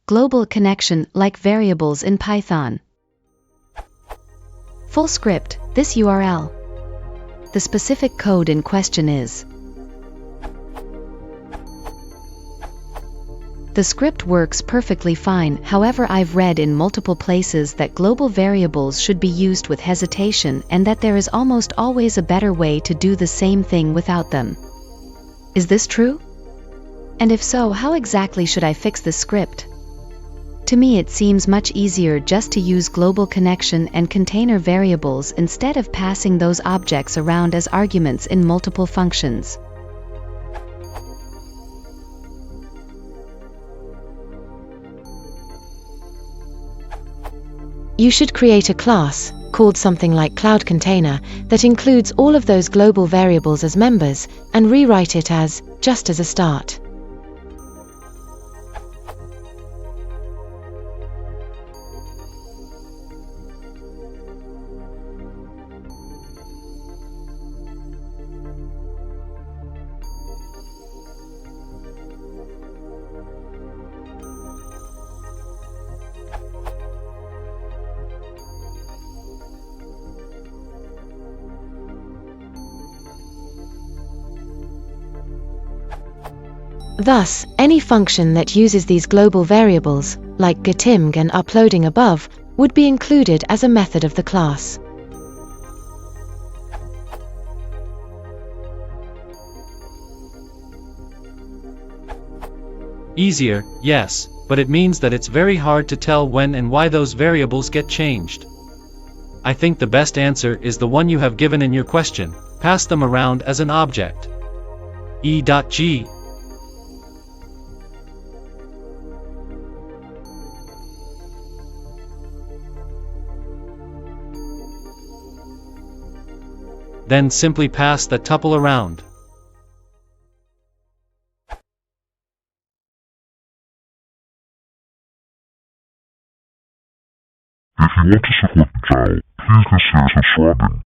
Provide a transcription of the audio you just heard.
Global connection like variables in Python. Full script, this URL. The specific code in question is. The script works perfectly fine, however I've read in multiple places that global variables should be used with hesitation and that there is almost always a better way to do the same thing without them. Is this true? And if so, how exactly should I fix this script? To me it seems much easier just to use global connection and container variables instead of passing those objects around as arguments in multiple functions. You should create a class, called something like Cloud Container, that includes all of those global variables as members, and rewrite it as, just as a start. Thus, any function that uses these global variables, like getimg and uploading above, would be included as a method of the class. Easier, yes, but it means that it's very hard to tell when and why those variables get changed. I think the best answer is the one you have given in your question: pass them around as an object. E.g. Then simply pass that tuple around. If you want to support the channel, please consider subscribing.